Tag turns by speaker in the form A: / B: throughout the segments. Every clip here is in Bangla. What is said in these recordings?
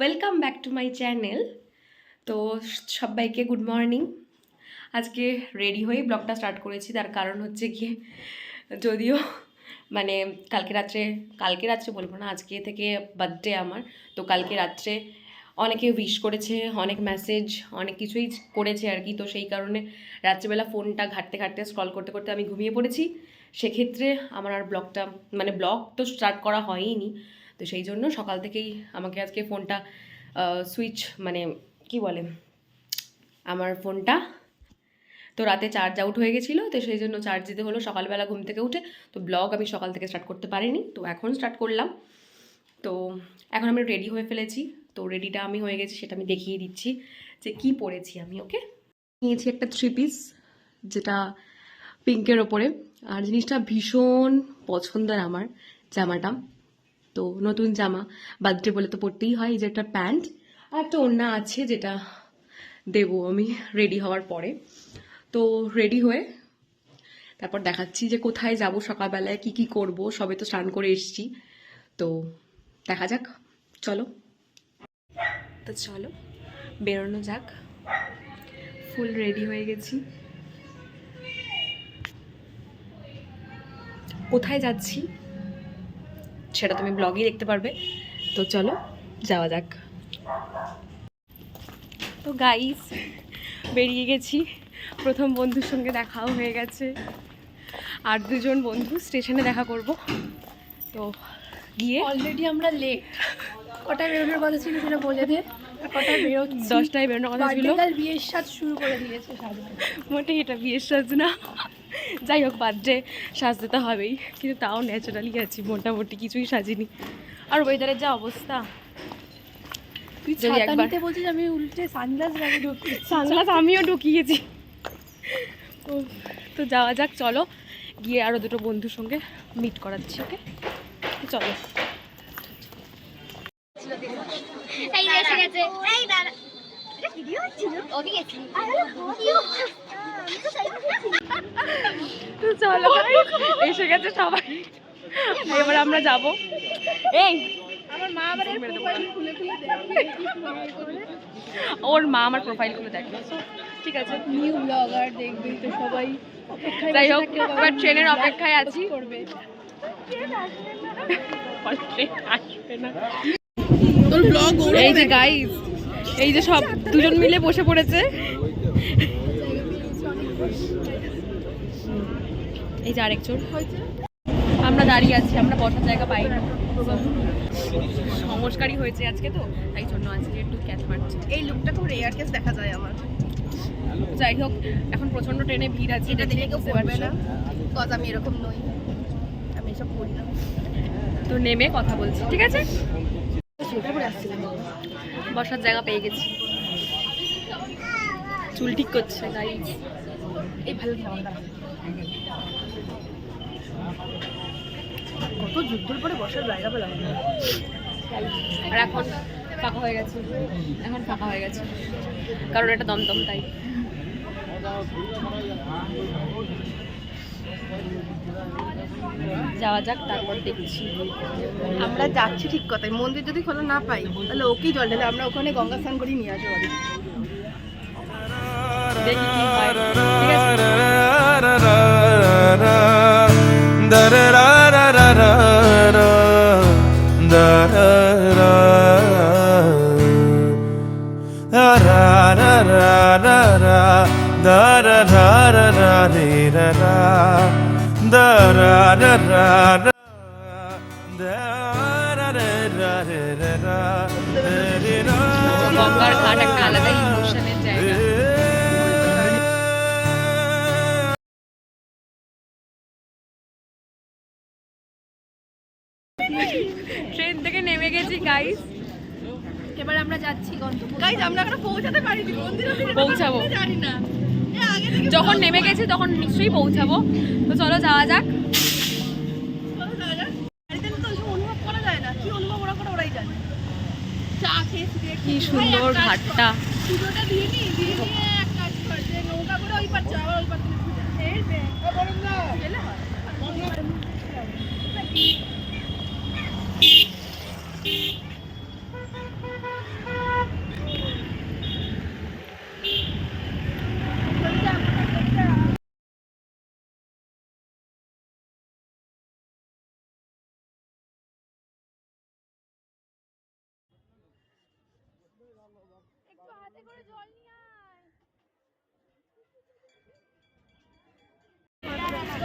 A: Welcome back to my channel. তো সবাইকে গুড মর্নিং। আজকে রেডি হয়ে ব্লগটা স্টার্ট করেছি, তার কারণ হচ্ছে গিয়ে যদিও মানে কালকে রাত্রে বলবো না, আজকে থেকে বার্থডে আমার। তো কালকে রাত্রে অনেকে উইশ করেছে, অনেক মেসেজ, অনেক কিছুই করেছে আর কি। তো সেই কারণে রাত্রেবেলা ফোনটা ঘাঁটতে ঘাঁটতে স্ক্রল করতে করতে আমি ঘুমিয়ে পড়েছি। সেক্ষেত্রে আমার আর ব্লগ তো স্টার্ট করা হয়নি। তো সেই জন্য সকাল থেকেই আমাকে আজকে ফোনটা সুইচ মানে কি বলে, আমার ফোনটা তো রাতে চার্জ আউট হয়ে গেছিলো, তো সেই জন্য চার্জ দিতে হলো সকালবেলা ঘুম থেকে উঠে। তো ব্লগ আমি সকাল থেকে স্টার্ট করতে পারিনি, তো এখন স্টার্ট করলাম। তো এখন আমি রেডি হয়ে ফেলেছি। তো রেডিটা আমি হয়ে গেছি, সেটা আমি দেখিয়ে দিচ্ছি যে কি পরেছি আমি। ওকে, নিয়েছি একটা 3 পিস, যেটা পিঙ্কের ওপরে। আর জিনিসটা ভীষণ পছন্দের আমার, জামাটা। তো নতুন জামা, বার্থডে বলে তো পরতেই হয়। এই যে একটা প্যান্ট আর একটা ওড়না আছে, যেটা দেবো আমি রেডি হওয়ার পরে। তো রেডি হয়ে তারপর দেখাচ্ছি যে কোথায় যাব, সকালবেলায় কি কি করব। সবে তো স্নান করে এসেছি, তো দেখা যাক। চলো বেরোনো যাক। ফুল রেডি হয়ে গেছি। কোথায় যাচ্ছি সেটা তুমি ব্লগেই দেখতে পারবে। তো চলো যাওয়া যাক। তো গাইস, বেরিয়ে গেছি। প্রথম বন্ধুর সঙ্গে দেখাও হয়ে গেছে, আর দুজন বন্ধু স্টেশনে দেখা করব। তো গিয়ে
B: অলরেডি আমরা লেট। কটায় বেরোনোর কথা ছিল সেটা বলে দে। কটায় বেরোচ্ছি?
A: 10টায় বেরোনোর কথা ছিল।
B: কাল বিয়ের সাজ শুরু করে দিয়েছে সাজতে।
A: মোটেই এটা বিয়ের সাজ না, যাই হোক বার্থডে সাজতে তো হবেই, কিন্তু তাও ন্যাচারালি আছি, মোটামুটি কিছুই সাজিনি। আর ওয়েদারের যা অবস্থা,
B: তুই ছাতা নিতে বলছিস, আমি উল্টে সানগ্লাস লাগিয়ে ঢুকি।
A: সানগ্লাস আমিও ঢুকিয়েছি। তো যাওয়া যাক, চলো গিয়ে আরও দুটো বন্ধুর সঙ্গে মিট করাচ্ছি। ওকে চলো। চলো এসে গেছে সবাই, এবার আমরা যাবো। এই
B: আমার মা আবার খুলে
A: ওর মা আমার প্রোফাইল খুলে দেখে। ঠিক আছে,
B: নিউ ব্লগার দেখবি তো সবাই।
A: যাই হোক, এবার ট্রেনের অপেক্ষায় আছি।
B: করবে
A: আসবে না। এই যে গাইস, এই যে সব দুজন মিলে বসে পড়েছে। এই যে আরেকজন, আমরা দাঁড়িয়ে আছি, আমরা বসার জায়গা পাই না। সংস্কারই হয়েছে আজকে, তো তাই জন্য আজকে একটু ক্যাচ মারছে।
B: এই লুকটা খুব রেয়ার কেস দেখা যায় আমার।
A: যাই হোক, এখন প্রচন্ড ট্রেনে ভিড় আছে,
B: এটা দেখে কেউ পড়বে না, কজ আমি এরকম নই, আমি এসব করি না।
A: তো নেমে কথা বলছি, ঠিক আছে? বসার জায়গা পেয়ে গেছি। চুল ঠিক করছে গাইস।
B: এই ভালো কত যুদ্ধের পরে বসার জায়গা পেলাম।
A: আর এখন ফাঁকা হয়ে গেছে, কারণ এটা দমদম, তাই। যাওয়া যাক, তারপর দেখছি।
B: আমরা যাচ্ছি ঠিক কথাই, মন্দির যদি খোলা না পাই তাহলে ওকেই জল ঢেলে আমরা ওখানে গঙ্গা স্নান করি নিয়ে আসবো বাড়ি।
A: দেখি কি হয়, ঠিক আছে? গঙ্গার ঘাট একটা আলাদা ইমোশনের জায়গা। ট্রেন থেকে নেমে গেছি গাইস,
B: এবার আমরা যাচ্ছি গন্তব্য। গাইস, আমরা এখনো পৌঁছাতে পারিনি মন্দিরে,
A: পৌঁছাবো
B: জানি না।
A: যখন নেমে গেছি তখন নিশ্চয়ই পৌঁছাবো। তো চলো যাওয়া যাক। কি সুন্দর ঘাটটা।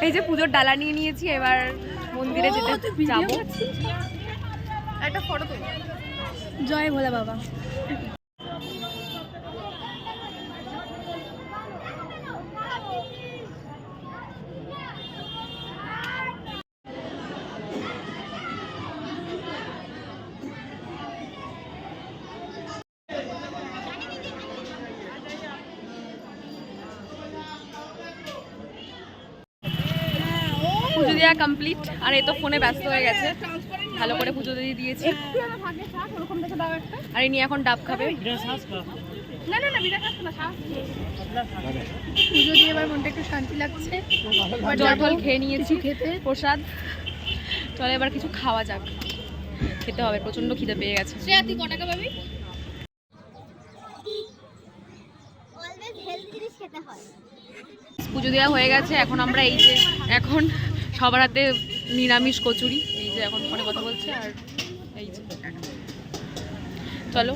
A: এই যে পুজোর ডালা নিয়ে নিয়েছি, এবার মন্দিরে যেতে যাবো।
B: একটা ফটো তুল।
C: জয় ভোলা বাবা।
A: পুজো দেওয়া কমপ্লিট, আর এই তো ফোনে ব্যস্ত হয়ে গেছে। ভালো করে পুজো দিয়ে দিয়েছি, আর ইনি এখন ডাব খাবে।
B: না না না, বিনা কাজ না, শ্বাস পুজো দিয়ে এবার মনটা একটু শান্তি লাগছে।
A: জল টল খেয়ে নিয়েছি,
B: খেতে
A: প্রসাদ। চলে এবার কিছু খাওয়া যাক, খেতে হবে, প্রচন্ড খিদে পেয়ে গেছে।
B: শ্রেয়া তুই কটাকা পাবি?
A: পুজো দেওয়া হয়ে গেছে, এখন আমরা এই যে এখন সবার হাতে নিরামিষ কচুরি, এই যে এখন ফোনে কথা বলছে। আর এই যে চলো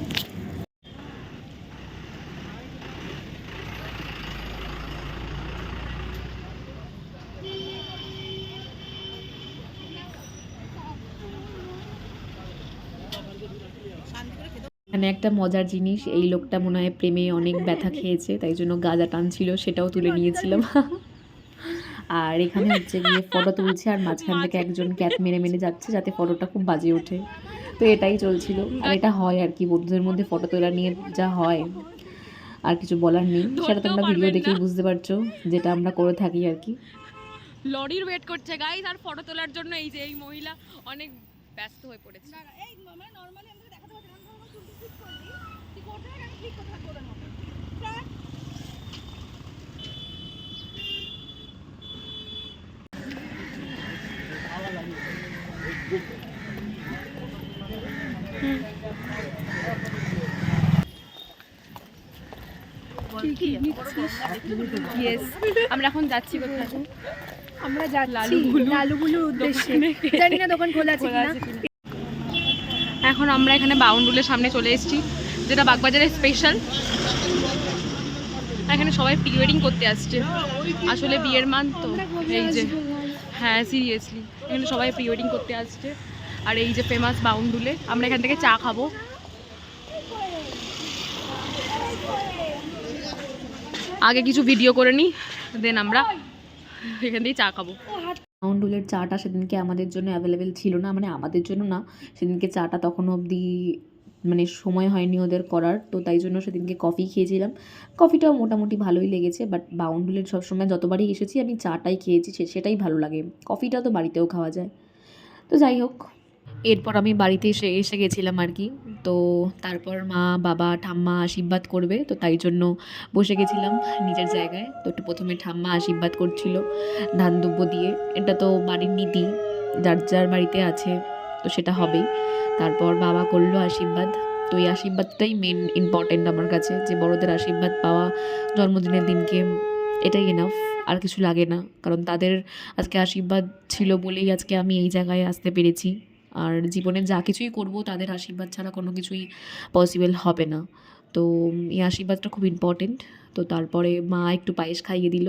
D: এখানে একটা মজার জিনিস, এই লোকটা মনে হয় প্রেমে অনেক ব্যথা খেয়েছে, তাই জন্য গাঁজা টানছিল, সেটাও তুলে নিয়েছিলাম। আর এখানে হচ্ছে গিয়ে ফটো তুলছে, আর মাঝখান থেকে একজন ক্যাপ মেরে মেরে যাচ্ছে যাতে ফটোটা খুব বাজে ওঠে। তো এটাই চলছিল, আর এটা হয় আর কি, বন্ধুদের মধ্যে ফটো তোলা নিয়ে যা হয়, আর কিছু বলার নেই। সেটা তোমরা ভিডিও দেখেই বুঝতে পারছো, যেটা আমরা করে থাকি আর কি।
A: লরির ওয়েট করছে গাইস, আর ফটো তোলার জন্য এই যে এই মহিলা অনেক ব্যস্ত হয়ে পড়েছে।
B: এই মানে নরমালি আমরা দেখাতে পারছি না, আমরা চুল ঠিক করলি তুই করতে হবে, আমি ঠিক কথা করে নেব।
A: ইয়েস, আমরা এখন যাচ্ছি কোথায়?
C: আমরা যাচ্ছি লালুগুলোর উদ্দেশ্যে। জানি না দোকান খোলা আছে কিনা।
A: এখন আমরা এখানে বাউন্ডুলের সামনে চলে এসেছি, যেটা বাগবাজারের স্পেশাল। এখানে সবাই প্রি ওয়েডিং করতে আসছে, আসলে বিয়ের মান তো। এই যে হ্যাঁ সিরিয়াসলি, এখানে সবাই প্রি ওয়েডিং করতে আসছে। আর এই যে ফেমাস বাউন্ডুলে, আমরা এখান থেকে চা খাবো। আগে কিছু ভিডিও করে নিই, দেন আমরা এখান থেকেই চা খাবো।
D: বাউন্ডুলের চাটা সেদিনকে আমাদের জন্য অ্যাভেলেবেল ছিল না, মানে আমাদের জন্য না, সেদিনকে চাটা তখন অবধি মানে সময় হয়নি ওদের করার, তো তাই জন্য সেদিনকে কফি খেয়েছিলাম। কফিটাও মোটামুটি ভালোই লেগেছে, বাট বাউন্ডুলের সবসময় যতবারই এসেছি আমি চাটাই খেয়েছি, সেটাই ভালো লাগে। কফিটা তো বাড়িতেও খাওয়া যায়। তো যাই হোক, এরপর আমি বাড়িতে এসে গেছিলাম আর কি। তো তারপর মা বাবা ঠাম্মা আশীর্বাদ করবে, তো তাই জন্য বসে গেছিলাম নিজের জায়গায়। তো একটু প্রথমে ঠাম্মা আশীর্বাদ করছিল ধান দুব্য দিয়ে, এটা তো বাড়ির নীতি, যার যার বাড়িতে আছে তো সেটা হবেই। তারপর বাবা করলো আশীর্বাদ। তো এই আশীর্বাদটাই মেন ইম্পর্টেন্ট আমার কাছে, যে বড়দের আশীর্বাদ পাওয়া জন্মদিনের দিনকে, এটাই এনাফ, আর কিছু লাগে না। কারণ তাদের আজকে আশীর্বাদ ছিল বলেই আজকে আমি এই জায়গায় আসতে পেরেছি। আর জীবনে যা কিছুই করব তাদের আশীর্বাদ ছাড়া কোনো কিছুই পসিবল হবে না। তো এই আশীর্বাদটা খুব ইম্পর্টেন্ট। তো তারপরে মা একটু পায়েস খাইয়ে দিল।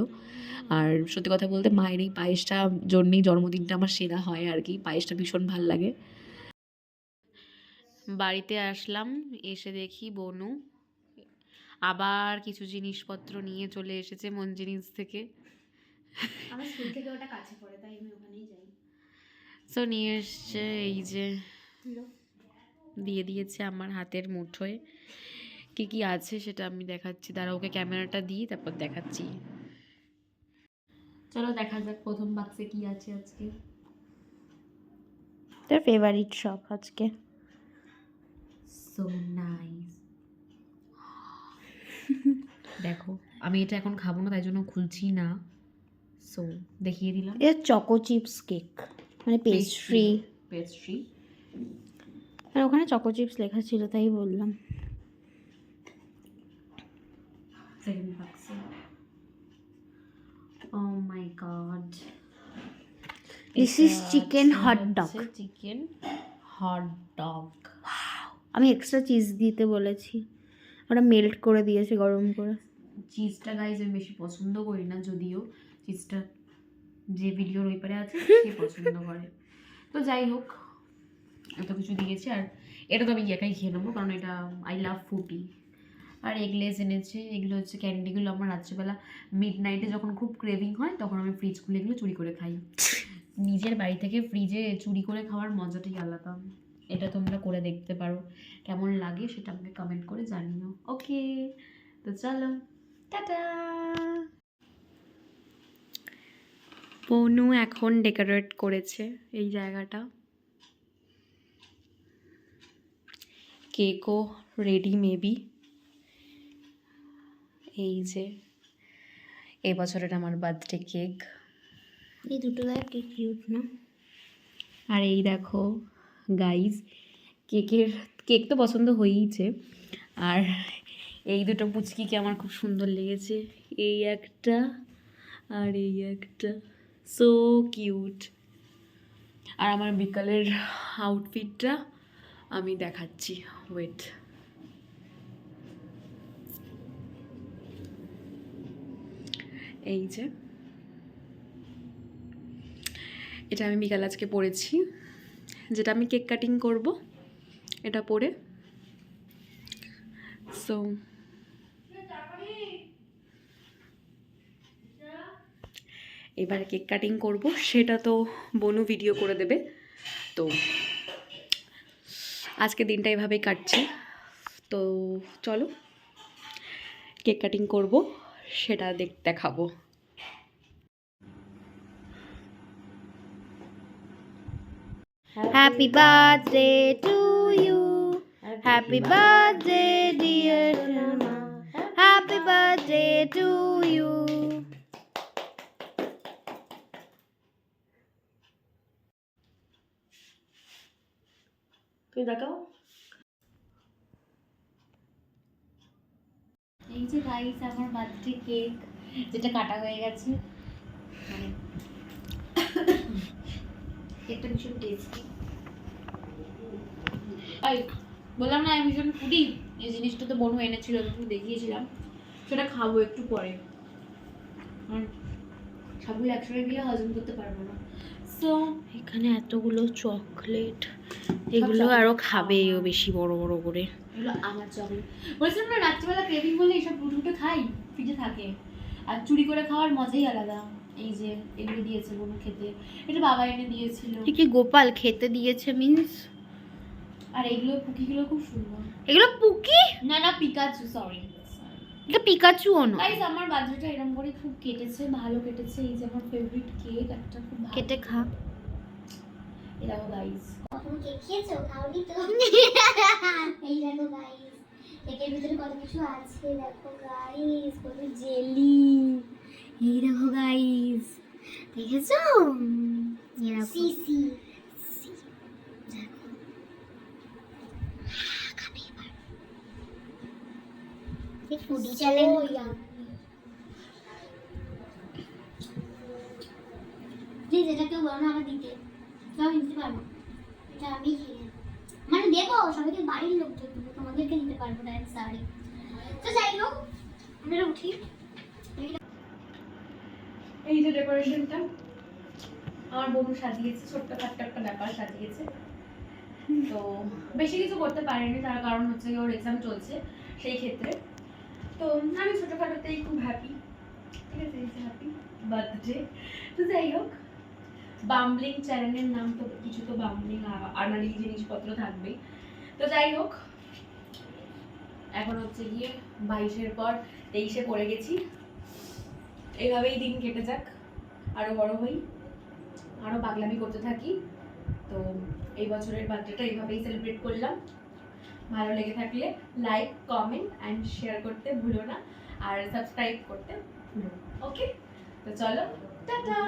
D: আর সত্যি কথা বলতে মায়ের এই পায়েসটা জন্যেই জন্মদিনটা আমার সেরা হয় আর কি, পায়েসটা ভীষণ ভাল লাগে। বাড়িতে আসলাম, এসে দেখি বনু আবার কিছু জিনিসপত্র নিয়ে চলে এসেছে মঞ্জিনিস থেকে।
C: আমার স্কুল থেকে ওটা কাছে পড়ে, তাই আমি ওখানেই যাই।
D: তো নিয়ে এসছে, এই যে দিয়ে দিয়েছে আমার হাতের মুঠোয়। কী কী আছে সেটা আমি দেখাচ্ছি, দাঁড়া ওকে ক্যামেরাটা দিই তারপর দেখাচ্ছি। চলো দেখা যাক প্রথম বাক্সে কি আছে আজকে।
C: তোর ফেভারিট শপ আজকে।
D: So nice. দেখো আমি এটা এখন খাবো না, তাই জন্য খুলছি না। সো দেখিয়ে দিলাম,
C: এটা চকো চিপস কেক, মানে পেস্ট্রি।
D: পেস্ট্রি,
C: আর ওখানে চকো চিপস লেখা ছিল তাই বললাম।
D: সেকেন্ড বাক্সে, oh my god,
C: this is chicken hot dog.
D: Chicken hot dog.
C: আমি এক্সট্রা চিজ দিতে বলেছি, ওরা মেল্ট করে দিয়েছে গরম করে।
D: চিজটা গাইজ আমি বেশি পছন্দ করি না, যদিও চিজটা যে ভিডিওর ওই পারে আছে সে পছন্দ করে। তো যাই হোক, এত কিছু দিয়েছে। আর এটা তো আমি একাই খেয়ে নেবো, কারণ এটা আই লাভ ফুটি। আর এগলেস এনেছে, এগুলো হচ্ছে ক্যান্ডিগুলো। আমার রাত্রেবেলা মিড নাইটে যখন খুব ক্রেভিং হয় তখন আমি ফ্রিজ খুলে এগুলো চুরি করে খাই। নিজের বাড়ি থেকে ফ্রিজে চুরি করে খাওয়ার মজাটাই আলাদা। এটা তোমরা করে দেখতে পারো, কেমন লাগে সেটা আমাকে কমেন্ট করে জানিও। ওকে, তো চলো, টাটা।
A: বনু এখন ডেকোরেট করেছে এই জায়গাটা। কেকও রেডি মেবি। এই যে এই বছরের আমার বার্থডে কেক।
C: এই দুটো দেখ কি কিউট না?
A: আর এই দেখো গাইজ, কেক তো পছন্দ হয়েইছে। আর এই দুটো পুচকিকে আমার খুব সুন্দর লেগেছে, এই একটা আর এই একটা, সো কিউট। আর আমার বিকালের আউটফিটটা আমি দেখাচ্ছি, ওয়েট। এই যে এটা আমি বিকাল আজকে পরেছি, যেটা আমি কেক কাটিং করব, এটা পরে। সো এবারে কেক কাটিং করব, সেটা তো বনু ভিডিও করে দেবে। তো আজকে দিনটা এভাবেই কাটছে। তো চলো কেক কাটিং করব, সেটা দেখাবো।
C: Happy birthday to you. Happy birthday dear Shama. Happy birthday to you.
A: তুই দেখাও।
D: এই যে গাইস আমার বার্থডে কেক, যেটা কাটা হয়ে গেছে। মানে কেকটা ভীষণ টেস্টি। এই বললাম না আমি ভীষণ ফুডি, এই জিনিসটা তো বনু এনেছিল, আমি দেখিয়েছিলাম। সেটা খাবো একটু পরে, কারণ সবগুলো একসঙ্গে গিয়ে হজম করতে পারবো না। সো
C: এখানে এতগুলো চকলেট, এগুলো আরো খাবে ও বেশি বড় বড় করে।
D: এগুলো আমার চকলেট। বলছিলাম না রাত্রিবেলা ক্রেভিং হলে এইসব ফুটে খাই, ফ্রিজে থাকে। আর চুরি করে খাওয়ার মজাই আলাদা। এই যে এগুলো দিয়েছে বনু খেতে, এটা বাবা এনে দিয়েছিল।
C: কি গোপাল খেতে দিয়েছে মিন্স?
D: আর এইগুলো পুকিগুলো খুব সুন্দর।
C: এগুলো পুকি
D: না না, পিকাচু, সরি।
C: এটা পিকাচুও না।
D: গাইস আমার বার্থডেটা এরকম করে খুব কেটেছে, ভালো কেটেছে। এই যে আমার ফেভারিট কেক একটা, খুব ভালো
C: কেটে খা।
D: এরাও গাইস।
E: কখনো কেক খেয়েছো? খাওনি তো? এই দেখো গাইস, কেকের ভিতরে কত কিছু আছে। দেখো গাইস, কত জেলি। এই দেখো গাইস, দেখেছো? সিসি দেখো, খাবে এবার। এই ফুডি চ্যালেঞ্জ। প্লিজ এটা কেউ বলো না আমার দিতে, আমি দিতে পারবো। এটা আমি খেয়ে মানে দেবো সবাইকে, বাড়ির লোকদের দেবো, তোমাদেরকে দিতে পারবো না। সরি। তো যাই হোক, আমরা উঠি।
A: এই যে ডেকোরেশনটা আমার বনু সাজিয়েছে, ছোট্ট খাট্ট একটা ব্যাপার সাজিয়েছে। তো বেশি কিছু করতে পারিনি, তার কারণ হচ্ছে ওর এক্সাম চলছে সেই ক্ষেত্রে। তো আমি ছোটোখাটোতেই খুব হ্যাপি, ঠিক আছে, হ্যাপি বার্থডে। তো যাই হোক, বাম্বলিং চ্যানেলের নাম তো কিছু তো বাম্বলিং আনাড়ি জিনিসপত্র থাকবেই। তো যাই হোক, এখন হচ্ছে গিয়ে 22-এর পর 23-এ পড়ে গেছি। এভাবেই দিন কেটে যাক, আরও বড় হই, আরও পাগলামি করতে থাকি। তো এই বছরের বার্থডেটা এইভাবেই সেলিব্রেট করলাম। ভালো লেগে থাকলে লাইক, কমেন্ট অ্যান্ড শেয়ার করতে ভুলো না, আর সাবস্ক্রাইব করতে ভুলো না। ওকে, তো চলো, টাটা।